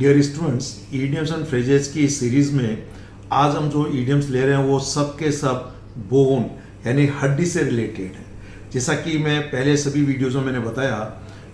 Dear students, idioms and phrases की इस series में आज हम जो ईडियम्स ले रहे हैं वो सब के सब बोन यानी हड्डी से रिलेटेड है। जैसा कि मैं पहले सभी वीडियोज़ में मैंने बताया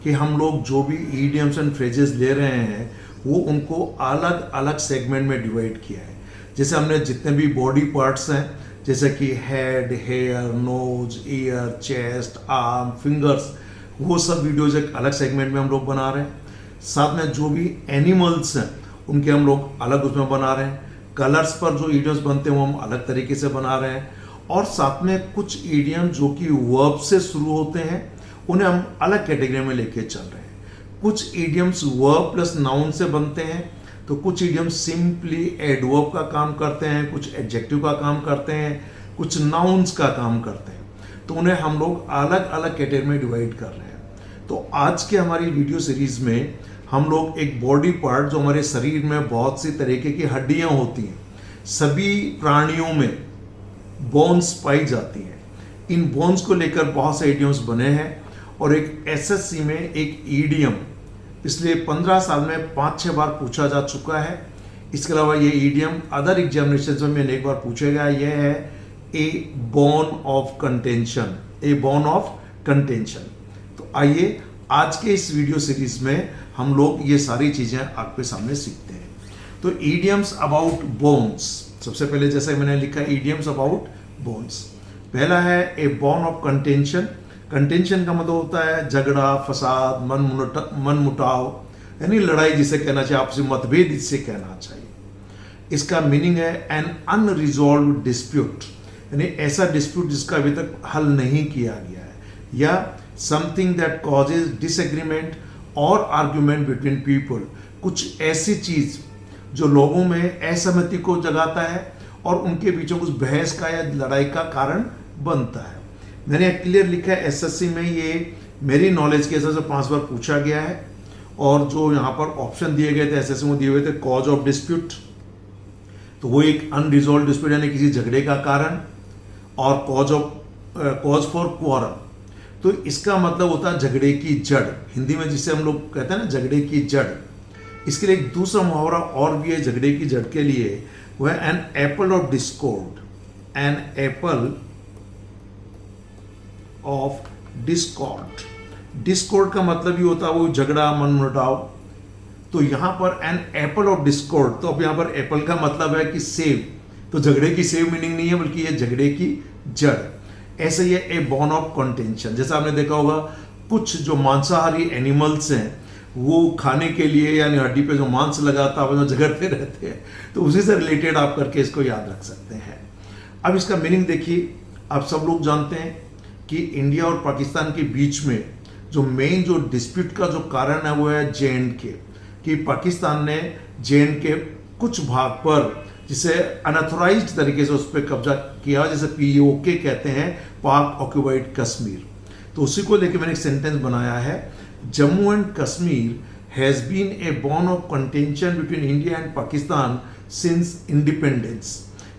कि हम लोग जो भी ईडियम्स एंड फ्रेजेस ले रहे हैं वो उनको अलग अलग सेगमेंट में डिवाइड किया है। जैसे हमने जितने भी बॉडी पार्ट्स हैं जैसे कि head, hair, nose, ear, chest, arm, fingers, वो सब वीडियोज एक अलग सेगमेंट में हम लोग बना रहे हैं। साथ में जो भी एनिमल्स हैं उनके हम लोग अलग उसमें बना रहे हैं। कलर्स पर जो ईडियम्स बनते हैं वो हम अलग तरीके से बना रहे हैं। और साथ में कुछ ईडियम जो कि वर्ब से शुरू होते हैं उन्हें हम अलग कैटेगरी में लेके चल रहे हैं। कुछ ईडियम्स वर्ब प्लस नाउन से बनते हैं तो कुछ ईडियम्स सिंपली एडवर्ब का काम करते हैं, कुछ एडजेक्टिव का काम करते हैं, कुछ नाउन्स का काम करते हैं। तो उन्हें हम लोग अलग अलग कैटेगरी में डिवाइड कर रहे हैं। तो आज के हमारी वीडियो सीरीज में हम लोग एक बॉडी पार्ट जो हमारे शरीर में बहुत सी तरीके की हड्डियां होती हैं, सभी प्राणियों में बोन्स पाई जाती हैं। इन बोन्स को लेकर बहुत से ईडियम्स बने हैं और एक एसएससी में एक ईडियम पिछले 15 साल में 5-6 बार पूछा जा चुका है। इसके अलावा ये ईडियम अदर एग्जामिनेशन में एक बार पूछेगा। यह है a bone of contention, a bone of contention. तो आइए आज के इस वीडियो सीरीज में हम लोग ये सारी चीजें आपके सामने सीखते हैं। तो ईडियम्स अबाउट बोन्स, सबसे पहले जैसा मैंने लिखा ईडियम्स अबाउट बोन्स। पहला है a bone of contention. Contention का मतलब होता है झगड़ा, फसाद, मन मुटाव, यानी लड़ाई जिसे कहना चाहिए, आपसी मतभेद जिसे कहना चाहिए। इसका मीनिंग है एन अनरिजॉल्व डिस्प्यूट, यानी ऐसा डिस्प्यूट जिसका अभी तक हल नहीं किया गया है, या समथिंग दैट कॉजेज डिसएग्रीमेंट और आर्ग्यूमेंट बिटवीन पीपल, कुछ ऐसी चीज जो लोगों में असहमति को जगाता है और उनके बीच में कुछ बहस का या लड़ाई का कारण बनता है। मैंने क्लियर लिखा है एसएससी में, ये मेरी नॉलेज के हिसाब से 5 बार पूछा गया है। और जो यहाँ पर ऑप्शन दिए गए थे एसएससी में दिए हुए थे, कॉज ऑफ डिस्प्यूट, तो वो एक अनरिजॉल्व डिस्प्यूट यानी किसी झगड़े का कारण, और कॉज फॉर क्वारल, तो इसका मतलब होता है झगड़े की जड़, हिंदी में जिसे हम लोग कहते हैं ना झगड़े की जड़। इसके लिए एक दूसरा मुहावरा और भी है झगड़े की जड़ के लिए, वह an apple of discord, an apple of discord. Discord का मतलब ही होता है वो झगड़ा, मनमुटाव। तो यहां पर एन एप्पल ऑफ डिस्कॉर्ड, तो अब यहां पर एप्पल का मतलब है कि सेब, तो झगड़े की सेब मीनिंग नहीं है बल्कि ये झगड़े की जड़। ऐसे ही ए बोन ऑफ कंटेंशन, जैसा आपने देखा होगा कुछ जो मांसाहारी एनिमल्स हैं वो खाने के लिए यानी हड्डी पे जो मांस लगाता है वो झगड़ते रहते हैं, तो उसी से रिलेटेड आप करके इसको याद रख सकते हैं। अब इसका मीनिंग देखिए, आप सब लोग जानते हैं कि इंडिया और पाकिस्तान के बीच में जो मेन जो डिस्प्यूट का जो कारण है वो है J&K, कि पाकिस्तान ने J&K कुछ भाग पर जिसे अनऑथराइज्ड तरीके से उस पर कब्जा किया, जैसे POK कहते हैं, पाक ऑक्यूपाइड कश्मीर। तो उसी को लेकर मैंने एक सेंटेंस बनाया है, Jammu and Kashmir has been a bone of contention between India and Pakistan since independence,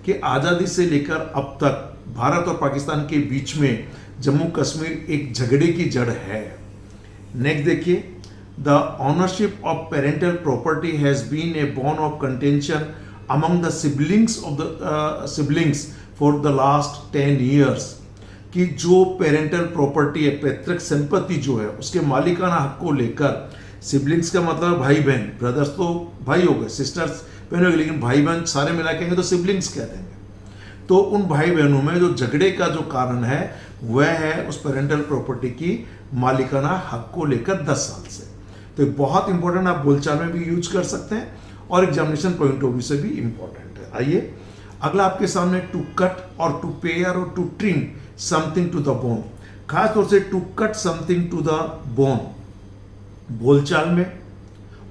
कि आज़ादी से लेकर अब तक भारत और पाकिस्तान के बीच में जम्मू कश्मीर एक झगड़े की जड़ है। नेक्स्ट देखिए, the ownership of parental property has been a bone of contention among the siblings of the siblings for the last 10 years, कि जो पेरेंटल प्रॉपर्टी है, पैतृक संपत्ति जो है, उसके मालिकाना हक को लेकर सिबलिंग्स का मतलब भाई बहन, ब्रदर्स तो भाई हो गए, सिस्टर्स बहन हो गए, लेकिन भाई बहन सारे मिला के तो सिबलिंग्स कह देंगे। तो उन भाई बहनों में जो झगड़े का जो कारण है वह है उस पेरेंटल प्रॉपर्टी की मालिकाना हक को लेकर 10 साल से। तो बहुत इंपॉर्टेंट, आप बोलचाल में भी यूज कर सकते हैं और एग्जामिनेशन पॉइंट ऑफ व्यू से भी इंपॉर्टेंट है। आइए अगला आपके सामने to cut or to pare or to trim something to the bone. खास तौर से to cut something to the bone बोलचाल में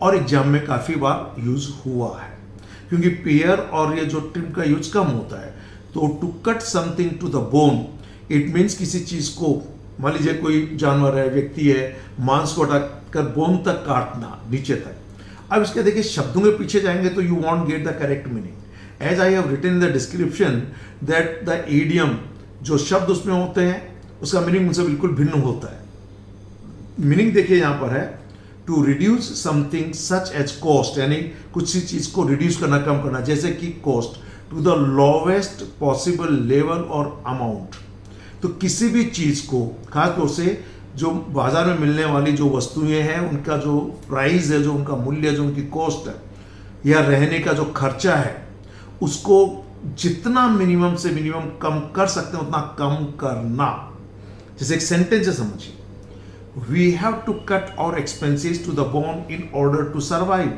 और एग्जाम में काफी बार यूज हुआ है, क्योंकि पेयर और ये जो ट्रिम का यूज कम होता है। तो to cut something to the bone it means किसी चीज को, मान लीजिए कोई जानवर है, व्यक्ति है, मांस को हटाकर बोन तक काटना, नीचे तक। अब इसके देखिए शब्दों के पीछे जाएंगे तो you won't get the correct meaning. As I have written in the description that the idiom, जो शब्द उसमें होते हैं उसका मीनिंग उनसे बिल्कुल भिन्न होता है। मीनिंग देखिए यहां पर है to reduce something such as cost, यानी कुछ सी चीज को रिड्यूस करना, कम करना, जैसे कि cost to the lowest possible level or amount. तो किसी भी चीज को, खासतौर से जो बाजार में मिलने वाली जो वस्तुएं हैं उनका जो प्राइस है, जो उनका मूल्य, जो उनकी कॉस्ट है या रहने का जो खर्चा है, उसको जितना मिनिमम से मिनिमम कम कर सकते हैं उतना कम करना। जैसे एक सेंटेंस है, समझिए, we have to cut our expenses to the bone in order to survive,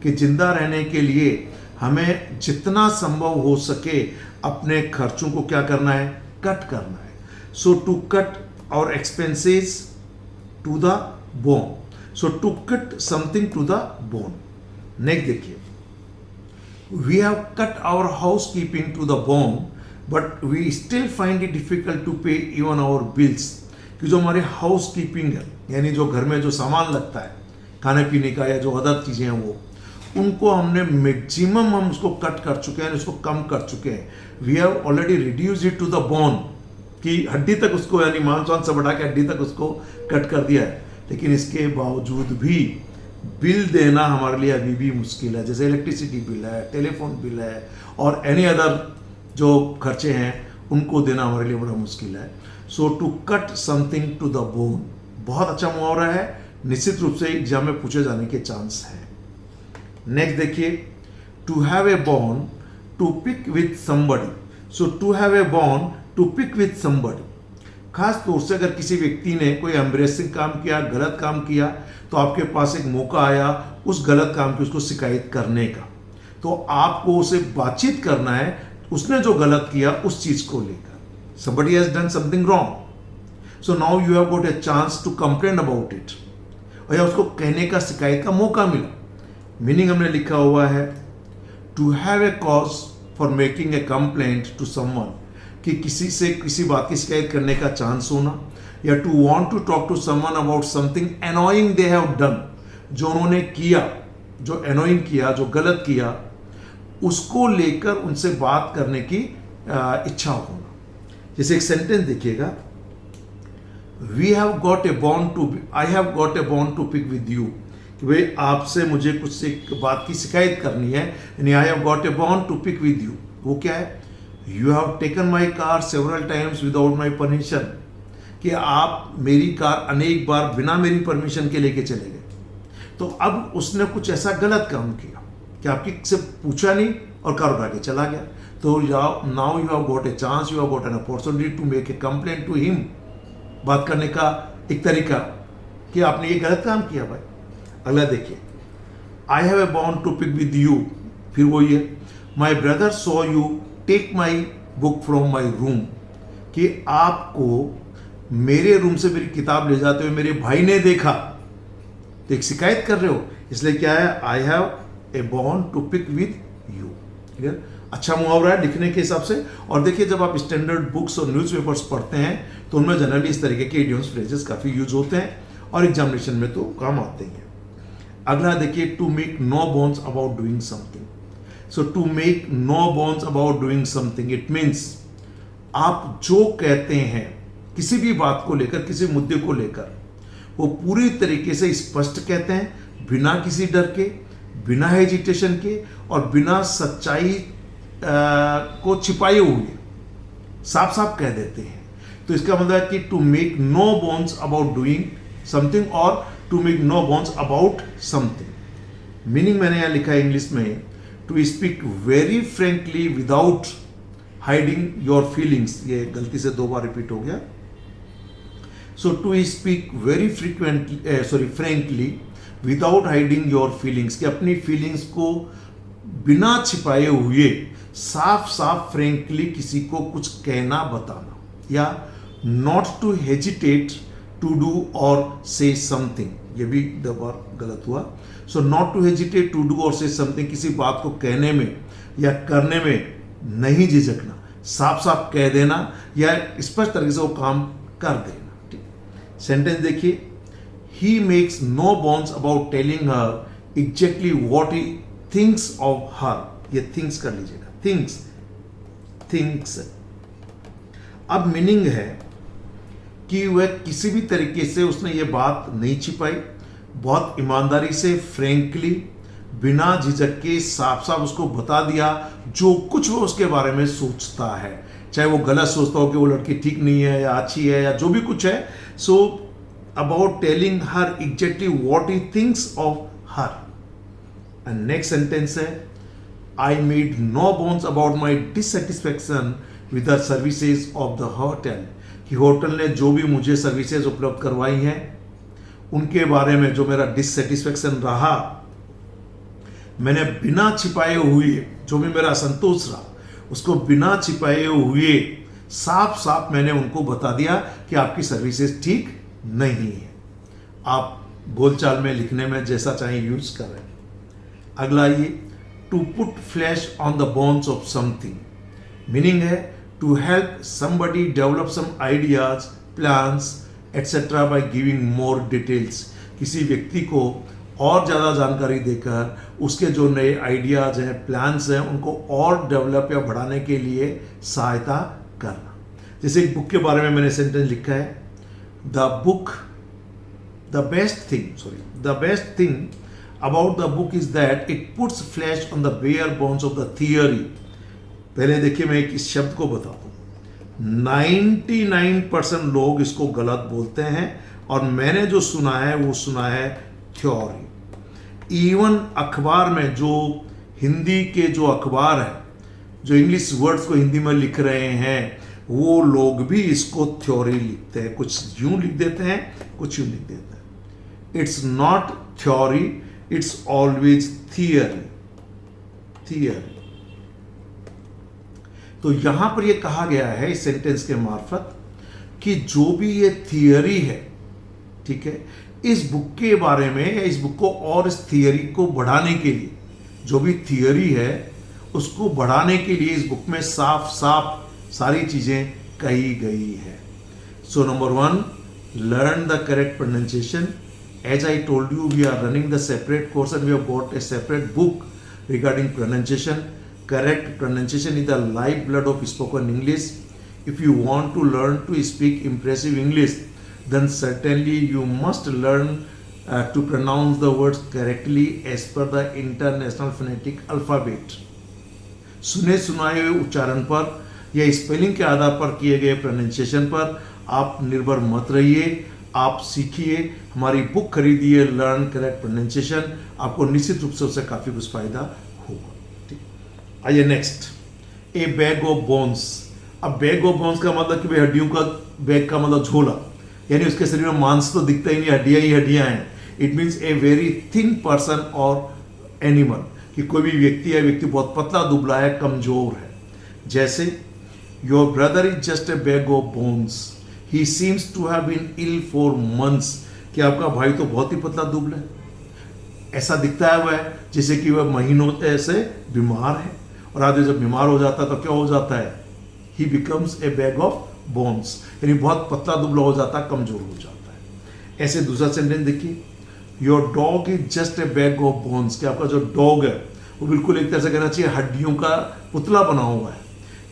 कि जिंदा रहने के लिए हमें जितना संभव हो सके अपने खर्चों को क्या करना है, कट करना है। So to cut our expenses to the bone, so to cut something to the bone. Next देखिए, we have cut our housekeeping to the bone but we still find it difficult to pay even our bills, कि जो हमारी house keeping है, यानी जो घर में जो सामान लगता है खाने पीने का या जो अदर चीज़ें हैं, वो उनको हमने मैक्सिमम हम उसको कट कर चुके हैं, उसको कम कर चुके हैं। We have already reduce it to the bone, कि हड्डी तक उसको, यानी मांस वांस से बढ़ा के हड्डी तक उसको कट कर दिया है। लेकिन इसके बावजूद भी बिल देना हमारे लिए अभी भी मुश्किल है, जैसे इलेक्ट्रिसिटी बिल है, टेलीफोन बिल है और एनी अदर जो खर्चे हैं उनको देना हमारे लिए बड़ा मुश्किल है। So to cut something to the bone बहुत अच्छा मुहावरा है, निश्चित रूप से एग्जाम में पूछे जाने के चांस है। नेक्स्ट देखिए, to have a bone to pick with somebody. So to have a bone to pick with somebody, खास तौर से अगर किसी व्यक्ति ने कोई एम्ब्रेसिंग काम किया, गलत काम किया, तो आपके पास एक मौका आया उस गलत काम की उसको शिकायत करने का, तो आपको उसे बातचीत करना है उसने जो गलत किया उस चीज को लेकर। somebody has done something wrong, so now you have got a chance to complain about it, और या उसको कहने का, शिकायत का मौका मिला। मीनिंग हमने लिखा हुआ है to have a cause for making a complaint to someone, कि किसी से किसी बात की शिकायत करने का चांस होना, या to want to talk to someone about something annoying they have done, जो उन्होंने किया, जो एनोइंग किया, जो गलत किया, उसको लेकर उनसे बात करने की इच्छा होना। जैसे एक सेंटेंस देखिएगा, we have got a bone to, I have got a bone to pick with you, कि भाई आपसे मुझे कुछ एक बात की शिकायत करनी है, यानी I have got a bone to pick with you. वो क्या है, you have taken my car several times without my permission, कि आप मेरी कार अनेक बार बिना मेरी परमिशन के लेके चले गए। तो अब उसने कुछ ऐसा गलत काम किया कि आपकी से पूछा नहीं और कार उठा के चला गया। तो now you have got a chance, you have got an opportunity to make a complaint to him, बात करने का एक तरीका कि आपने ये गलत काम किया भाई। अगला देखिए, I have a bone to pick with you, फिर वो ये, my brother saw you take my book from my room, कि आपको मेरे रूम से मेरी किताब ले जाते हुए मेरे भाई ने देखा, तो एक शिकायत कर रहे हो, इसलिए क्या है, I have a bone to pick with you. Clear, अच्छा मुहावरा है लिखने के हिसाब से। और देखिए, जब आप स्टैंडर्ड बुक्स और न्यूज़पेपर्स पढ़ते हैं तो उनमें जनरली इस तरीके के इडियम्स फ्रेजेस काफ़ी यूज होते हैं और एग्जामिनेशन में तो काम आते हैं। अगला देखिए, to make no bones about doing something. So to make no bones about doing something, it means आप जो कहते हैं किसी भी बात को लेकर, किसी मुद्दे को लेकर, वो पूरी तरीके से स्पष्ट कहते हैं, बिना किसी डर के, बिना हेजिटेशन के और बिना सच्चाई को छिपाए हुए साफ साफ कह देते हैं। तो इसका मतलब है कि to make no bones about doing something और to make no bones about something. Meaning मैंने यहां लिखा है इंग्लिश में, to speak very frankly without hiding your feelings. ये गलती से 2 बार रिपीट हो गया। So to speak very frankly without hiding your feelings, कि अपनी फीलिंग्स को बिना छिपाए हुए साफ साफ फ्रेंकली किसी को कुछ कहना, बताना। या not to hesitate to do or say something, ये भी 2 बार गलत हुआ। So not to hesitate to do or say something, किसी बात को कहने में या करने में नहीं झिझकना, साफ साफ कह देना या स्पष्ट तरीके से वो काम कर देना। ठीक, सेंटेंस देखिए, he makes no bones about telling her exactly what he thinks of her. ये थिंक्स कर लीजिएगा, थिंक्स। अब मीनिंग है कि वह किसी भी तरीके से उसने ये बात नहीं छिपाई, बहुत ईमानदारी से, फ्रेंकली, बिना झिझक के साफ साफ उसको बता दिया जो कुछ वो उसके बारे में सोचता है, चाहे वो गलत सोचता हो कि वो लड़की ठीक नहीं है या अच्छी है या जो भी कुछ है. So about telling her exactly what he thinks of her. And next sentence है, I made no bones about my dissatisfaction with the services of the hotel. कि होटल ने जो भी मुझे सर्विसेज उपलब्ध करवाई हैं उनके बारे में जो मेरा डिससेटिस्फेक्शन रहा, मैंने बिना छिपाए हुए, जो भी मेरा असंतोष रहा उसको बिना छिपाए हुए साफ साफ मैंने उनको बता दिया कि आपकी सर्विसेज ठीक नहीं है. आप बोलचाल में, लिखने में जैसा चाहे यूज करें. अगला ये to put flesh on the bones of something. Meaning है to help somebody develop some ideas, plans etcetera by giving more details. किसी व्यक्ति को और ज़्यादा जानकारी देकर उसके जो नए आइडियाज हैं, प्लान्स हैं, उनको और डेवलप या बढ़ाने के लिए सहायता करना. जैसे एक बुक के बारे में मैंने सेंटेंस लिखा है, the best thing about the book is that it puts flesh on the bare bones of the theory. पहले देखिए मैं इस शब्द को बता दूं, 99% लोग इसको गलत बोलते हैं और मैंने जो सुना है वो सुना है थ्योरी. इवन अखबार में, जो हिंदी के जो अखबार है, जो इंग्लिश वर्ड्स को हिंदी में लिख रहे हैं, वो लोग भी इसको थ्योरी लिखते हैं. कुछ यूं लिख देते हैं, कुछ यूं लिख देते हैं. It's not theory, it's always theory. तो यहां पर यह कहा गया है इस सेंटेंस के मार्फत कि जो भी ये थियरी है, ठीक है, इस बुक के बारे में या इस बुक को और इस थियरी को बढ़ाने के लिए, जो भी थियरी है उसको बढ़ाने के लिए इस बुक में साफ साफ सारी चीजें कही गई है. So number 1, learn the correct pronunciation. As I told you, we are running the separate course and we have got a separate book regarding pronunciation. Correct pronunciation is the lifeblood of spoken English. If you want to learn to speak impressive English, then certainly you must learn to pronounce the words correctly as per the International Phonetic Alphabet. सुने सुनाए हुए उच्चारण पर या spelling के आधार पर किए गए प्रोनाउंसिएशन पर आप निर्भर मत रहिए. आप सीखिए, हमारी बुक खरीदिए, लर्न करेक्ट प्रोनाउंसिएशन. आपको निश्चित रूप से उससे काफ़ी कुछ फायदा होगा. ठीक, आइए next, A bag of bones. अब बैग ऑफ बोन्स का मतलब कि भाई हड्डियों का बैग का मतलब झोला, यानी उसके शरीर में मांस तो दिखता ही नहीं, हड्डियाँ ही हड्डियाँ हैं. It means a very thin person or animal, कि कोई भी व्यक्ति है, व्यक्ति बहुत पतला दुबला है, कमजोर है. जैसे your brother is just a bag of bones, he seems to have been ill for months. कि आपका भाई तो बहुत ही पतला दुबला है, ऐसा दिखता है वह जैसे कि वह महीनों से बीमार है. और आदमी जब बीमार हो जाता है तो क्या हो जाता है, ही becomes a bag of bones, यानी बहुत पतला दुबला हो जाता है, कमजोर हो जाता है. ऐसे दूसरा सेंटेंस देखिए, your dog is just a bag of bones. कि आपका जो डॉग है वो बिल्कुल एक तरह से कहना चाहिए हड्डियों का पुतला बना हुआ है.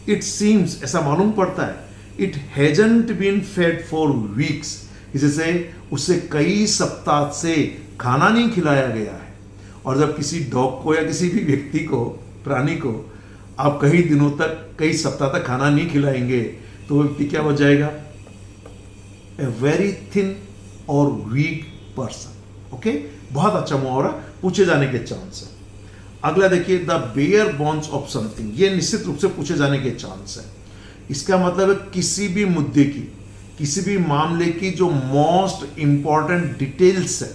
इट सीम्स, ऐसा मालूम पड़ता है, it hasn't been fed for weeks. जैसे उसे कई सप्ताह से खाना नहीं खिलाया गया है. और जब किसी डॉग को या किसी भी व्यक्ति को, प्राणी को आप कई दिनों तक, कई सप्ताह तक खाना नहीं खिलाएंगे तो वो व्यक्ति क्या बन जाएगा, ए वेरी थिन और वीक पर्सन. ओके, बहुत अच्छा मुहावरा पूछे जाने के चांस है. अगला देखिए, the bare bones of something. ये निश्चित रूप से पूछे जाने के चांस है. इसका मतलब है किसी भी मुद्दे की, किसी भी मामले की जो मोस्ट इंपॉर्टेंट डिटेल्स है,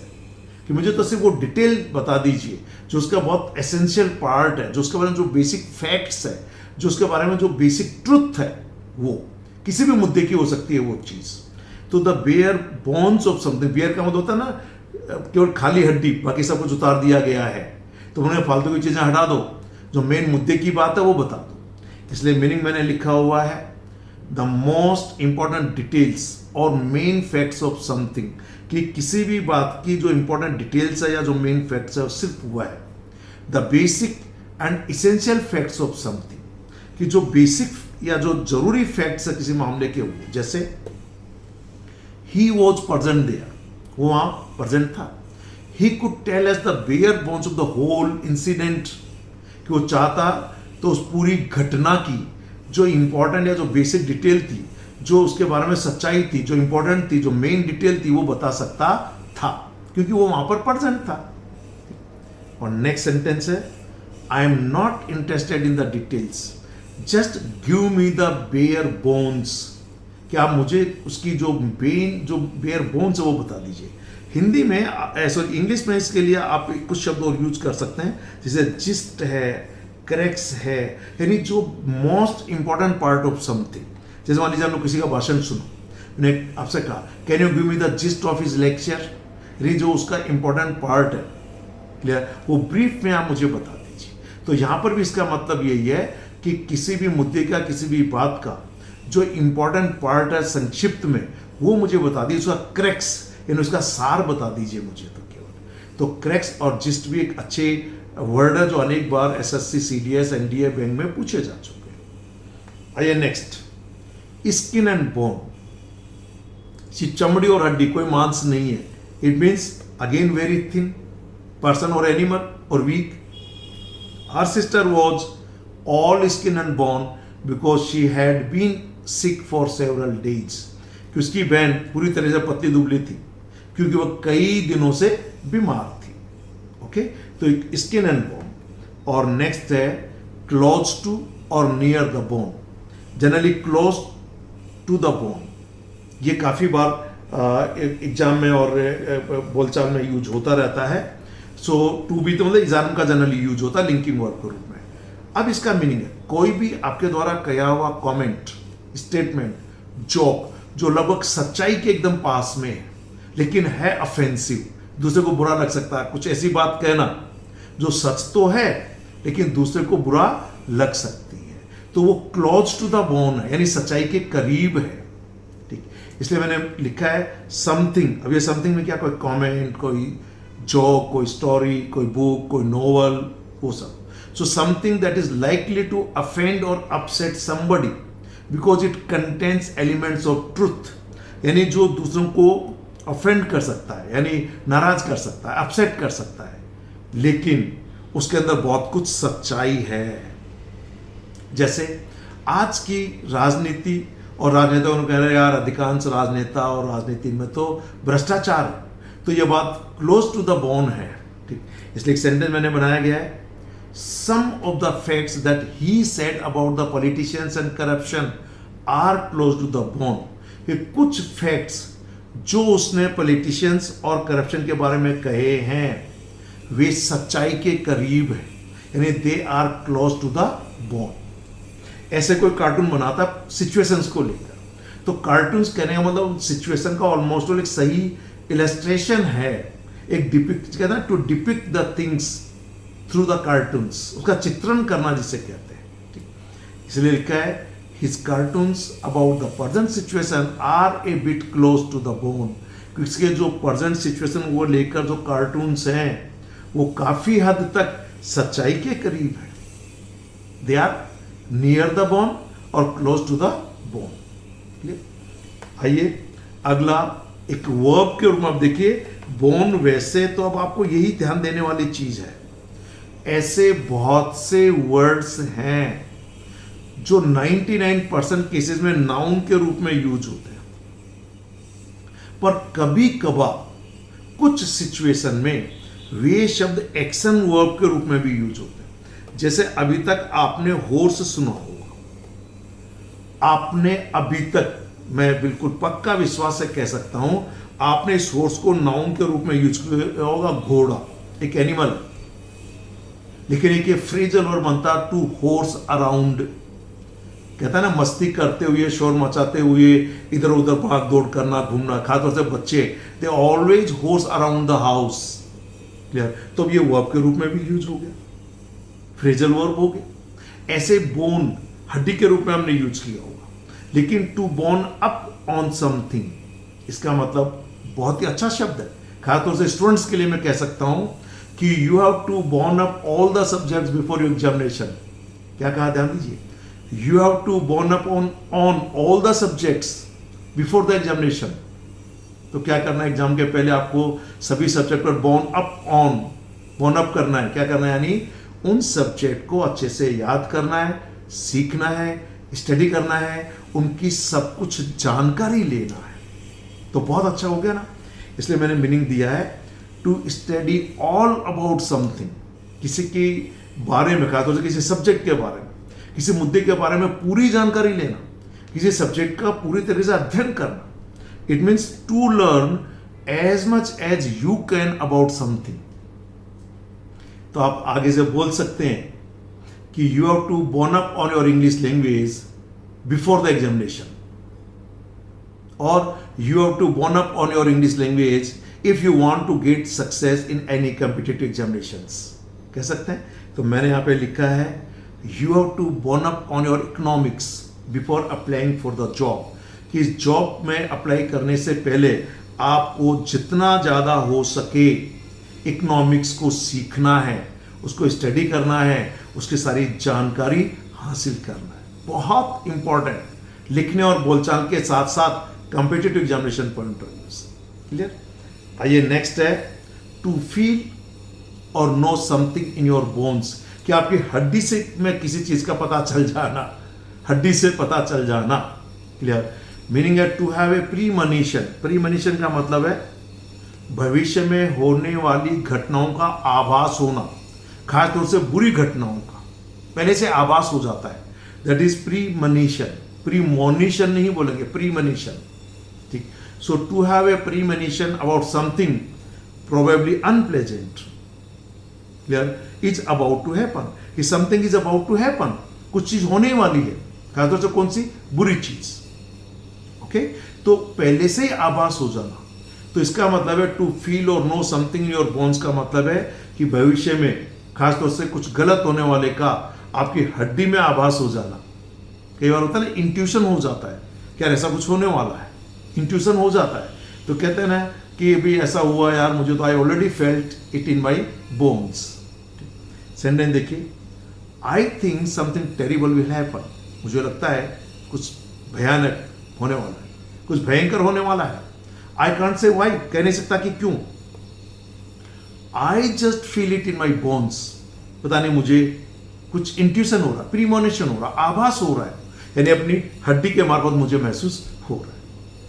कि मुझे तो सिर्फ वो डिटेल बता दीजिए जो उसका बहुत एसेंशियल पार्ट है, जो उसके बारे में जो बेसिक फैक्ट्स है, जो उसके बारे में जो बेसिक ट्रुथ है, वो किसी भी मुद्दे की हो सकती है वो चीज. तो the bare bones of something, bare का मतलब होता है ना केवल खाली हड्डी, बाकी सब कुछ उतार दिया गया है, तो उन्हें फालतू की चीजें हटा दो, जो मेन मुद्दे की बात है वो बता दो. इसलिए मीनिंग मैंने लिखा हुआ है, द मोस्ट इंपॉर्टेंट डिटेल्स और मेन फैक्ट्स ऑफ समथिंग. कि किसी भी बात की जो इंपॉर्टेंट डिटेल्स है या जो मेन फैक्ट्स है सिर्फ वह है. The basic and essential facts of something, कि जो बेसिक या जो जरूरी फैक्ट्स है किसी मामले के, वो जैसे ही वॉज प्रेजेंट देयर, वो वहां प्रेजेंट था. He could tell us the bare bones of the whole incident, कि वो चाहता तो उस पूरी घटना की जो इंपॉर्टेंट या जो बेसिक डिटेल थी, जो उसके बारे में सच्चाई थी, जो इंपॉर्टेंट थी, जो मेन डिटेल थी, वो बता सकता था, क्योंकि वो वहां पर प्रेजेंट था। और नेक्स्ट सेंटेंस है, I am not interested in the details, just give me the bare bones, कि आप मुझे उसकी जो बेयर बोन्स है वो बता दीजिए। हिंदी में सॉरी इंग्लिश में इसके लिए आप कुछ शब्द और यूज कर सकते हैं, जैसे जिस्ट है, क्रैक्स है, यानी जो most important part of something. जैसे मान लीजिए आप लोग किसी का भाषण सुनो, मैंने आपसे कहा can you give me the gist of his lecture, यानी जो उसका इंपॉर्टेंट पार्ट है, क्लियर, वो ब्रीफ में आप मुझे बता दीजिए। तो यहां पर भी इसका मतलब यही है कि किसी भी मुद्दे का, किसी भी बात का जो इंपॉर्टेंट पार्ट है संक्षिप्त में, वो मुझे बता दीजिए, उसका क्रैक्स यानी उसका सार बता दीजिए मुझे। तो केवल तो क्रैक्स और जिस्ट भी एक अच्छे वर्ड है जो अनेक बार एसएससी, सीडीएस, एनडीए बैंक में पूछे जा चुके हैं। आइए नेक्स्ट, स्किन एंड बोन, चमड़ी और हड्डी, कोई मांस नहीं है। It means again very thin person or animal or weak. Her sister was all skin and bone because she had been sick for several days, कि उसकी बहन पूरी तरह से पतली दुबली थी क्योंकि वह कई दिनों से बीमार थी। ओके, तो स्किन एंड बोन। और नेक्स्ट है close to or near the bone, generally close to the bone. ये काफी बार एग्जाम में और बोलचाल में यूज होता रहता है। सो टू बी तो मतलब एग्जाम का जनरली यूज होता है लिंकिंग वर्ब के रूप में। अब इसका मीनिंग है कोई भी आपके द्वारा किया हुआ कमेंट, स्टेटमेंट, जोक जो लगभग सच्चाई के एकदम पास में है लेकिन है ऑफेंसिव, दूसरे को बुरा लग सकता है। कुछ ऐसी बात कहना जो सच तो है लेकिन दूसरे को बुरा लग सकती है, तो वो क्लोज टू द बोन है, यानी सच्चाई के करीब है। ठीक, इसलिए मैंने लिखा है समथिंग। अब ये समथिंग में क्या, कोई कमेंट, कोई जोक, कोई स्टोरी, कोई बुक, कोई नोवेल, वो सब। So something that is likely to offend और upset somebody because it contains elements of truth, यानी जो दूसरों को ऑफेंड कर सकता है, यानी नाराज कर सकता है, अपसेट कर सकता है, लेकिन उसके अंदर बहुत कुछ सच्चाई है। जैसे आज की राजनीति और राजनेताओं ने कह रहे हैं यार अधिकांश राजनेता और राजनीति में तो भ्रष्टाचार है, तो यह बात क्लोज टू द बोन है। ठीक, इसलिए एक सेंटेंस मैंने बनाया गया है, some of the facts that he said about the politicians and corruption are close to the bone। कि कुछ फैक्ट्स जो उसने पॉलिटिशियंस और करप्शन के बारे में कहे हैं वे सच्चाई के करीब है, यानी they are close to the bone. ऐसे कोई कार्टून बनाता सिचुएशंस को लेकर, तो कार्टून्स कहने का मतलब सिचुएशन का ऑलमोस्ट एक सही इलस्ट्रेशन है, एक डिपिक्ट कहते हैं to depict the things through the cartoons, उसका चित्रण करना जिसे कहते हैं। ठीक, इसलिए लिखा है his cartoons about the present situation are a bit close to the bone. इसके जो प्रेजेंट सिचुएशन वो लेकर जो कार्टून्स हैं वो काफी हद तक सच्चाई के करीब है, they are near the bone or close to the bone. आइए अगला एक वर्ब के रूप में आप देखिए बोन। वैसे तो अब आपको यही ध्यान देने वाली चीज है, ऐसे बहुत से वर्ड्स हैं जो 99% केसेस में नाउन के रूप में यूज होते हैं, पर कभी कभार कुछ सिचुएशन में वे शब्द एक्शन वर्ब के रूप में भी यूज होते हैं। जैसे अभी तक आपने हॉर्स सुना होगा, आपने अभी तक, मैं बिल्कुल पक्का विश्वास से कह सकता हूं, आपने इस हॉर्स को नाउन के रूप में यूज किया होगा। घोड़ा एक एनिमल, लेकिन एक ये फ्रेजल वर्ब बनता टू हॉर्स अराउंड, कहता है ना मस्ती करते हुए, शोर मचाते हुए, इधर उधर भाग दौड़ करना, घूमना, खासतौर से बच्चे, they always horse around the house. Clear, तो ये वर्ब के रूप में भी यूज हो गया, फ्रेजल वर्ब हो गया। ऐसे बोन हड्डी के रूप में हमने यूज किया होगा, लेकिन to bone up on something, इसका मतलब बहुत ही अच्छा शब्द है। खासतौर से स्टूडेंट्स के लिए मैं कह सकता हूं कि you have to bone up all the subjects before your examination. क्या कहा, ध्यान दीजिए, you have to bone up on all the subjects before the examination. तो क्या करना है, एग्जाम के पहले आपको सभी सब्जेक्ट पर बोन अप करना है। क्या करना है, यानी उन सब्जेक्ट को अच्छे से याद करना है, सीखना है, स्टडी करना है, उनकी सब कुछ जानकारी लेना है। तो बहुत अच्छा हो गया ना। इसलिए मैंने मीनिंग दिया है to study all about something, किसी के बारे में, खासतौर से किसी सब्जेक्ट के बारे में, किसी मुद्दे के बारे में पूरी जानकारी लेना, किसी सब्जेक्ट का पूरी तरीके से अध्ययन करना। It means to learn as much as you can about something. तो आप आगे से बोल सकते हैं कि you have to bone up on your English language before the examination, और you have to bone up on your English language if you want to get success in any competitive examinations. कह सकते हैं। तो मैंने यहाँ पे लिखा है you have to bone up on your economics before applying for the job, कि इस जॉब में अप्लाई करने से पहले आपको जितना ज़्यादा हो सके इकोनॉमिक्स को सीखना है, उसको स्टडी करना है, उसकी सारी जानकारी हासिल करना है। बहुत इंपॉर्टेंट, लिखने और बोलचाल के साथ साथ competitive examination point of view से। क्लियर। आइए नेक्स्ट है टू फील और know something in your bones, कि आपकी हड्डी से में किसी चीज का पता चल जाना, हड्डी से पता चल जाना। क्लियर। मीनिंग है टू हैव ए प्रीमनीशन। प्रीमनीशन का मतलब है भविष्य में होने वाली घटनाओं का आभास होना, खासतौर से बुरी घटनाओं का पहले से आभास हो जाता है, दैट इज प्रीमनीशन। प्रीमोनिशन नहीं बोलेंगे, प्रीमनीशन। ठीक। So to have a premonition about something probably unpleasant, clear, is about to happen, कि something is about to happen, कुछ चीज होने वाली है, खासतौर से कौन सी, बुरी चीज। ओके। तो पहले से ही आभास हो जाना। तो इसका मतलब है टू फील और know something in your bones का मतलब है कि भविष्य में खासतौर से कुछ गलत होने वाले का आपकी हड्डी में आभास हो जाना। कई बार होता है ना, इंट्यूशन हो जाता है कि यार ऐसा कुछ होने वाला है, इंट्यूशन हो जाता है। तो कहते हैं ना कि अभी ऐसा हुआ यार, मुझे तो I already felt it in my bones. Sentence देखिए, I think something terrible will happen, मुझे लगता है कुछ भयानक होने वाला है, कुछ भयंकर होने वाला है। आई कांट से वाई, कह नहीं सकता कि क्यों। I just feel it in my bones, पता नहीं मुझे कुछ इंट्यूशन हो रहा, प्रीमोनिशन हो रहा, आभास हो रहा है, यानी अपनी हड्डी के मार्फत मुझे महसूस हो रहा है।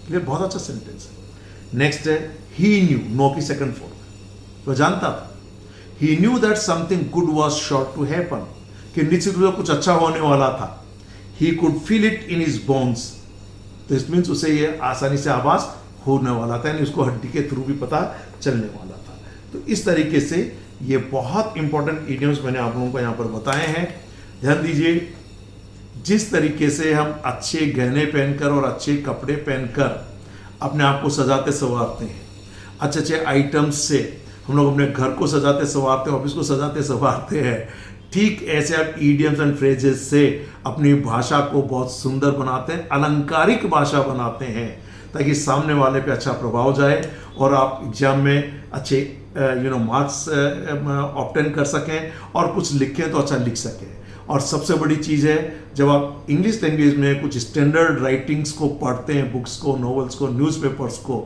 क्लियर। बहुत अच्छा सेंटेंस है। नेक्स्ट है ही न्यू, नो की सेकंड फॉर्म। वह जानता था, he knew that something good was sure to happen, कि निश्चित रूप से कुछ अच्छा होने वाला था। He could feel it in his bones, तो इट मीन्स उसे ये आसानी से आभास होने वाला था, यानी उसको हड्डी के थ्रू भी पता चलने वाला था। तो इस तरीके से ये बहुत इंपॉर्टेंट इडियम्स मैंने आप लोगों को यहाँ पर बताए हैं। ध्यान दीजिए, जिस तरीके से हम अच्छे गहने पहनकर और अच्छे कपड़े पहनकर अपने आप को सजाते संवारते हैं, अच्छे अच्छे आइटम्स से हम लोग अपने घर को सजाते संवारते हैं, ऑफिस को सजाते संवारते हैं, ठीक ऐसे आप इडियम्स एंड फ्रेजेस से अपनी भाषा को बहुत सुंदर बनाते हैं, अलंकारिक भाषा बनाते हैं, ताकि सामने वाले पे अच्छा प्रभाव जाए और आप एग्जाम में अच्छे मार्क्स ऑब्टेन कर सकें और कुछ लिखें तो अच्छा लिख सकें। और सबसे बड़ी चीज़ है, जब आप इंग्लिश लैंग्वेज में कुछ स्टैंडर्ड राइटिंग्स को पढ़ते हैं, बुक्स को, नॉवेल्स को, न्यूज़पेपर्स को,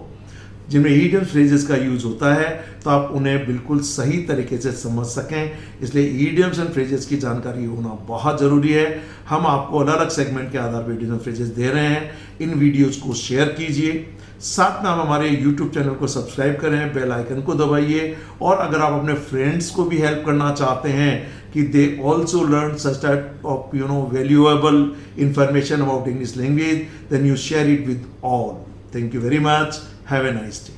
जिनमें ईडियम्स फ्रेजेस का यूज होता है, तो आप उन्हें बिल्कुल सही तरीके से समझ सकें। इसलिए ईडियम्स एंड फ्रेजेस की जानकारी होना बहुत ज़रूरी है। हम आपको अलग अलग सेगमेंट के आधार पर ईडियम्स एंड फ्रेजेस दे रहे हैं। इन वीडियोस को शेयर कीजिए, साथ में आप हमारे यूट्यूब चैनल को सब्सक्राइब करें, बेल आइकन को दबाइए, और अगर आप अपने फ्रेंड्स को भी हेल्प करना चाहते हैं कि they also learn such type of valuable information about English language, then you share it with all. Thank you very much. Have a nice day.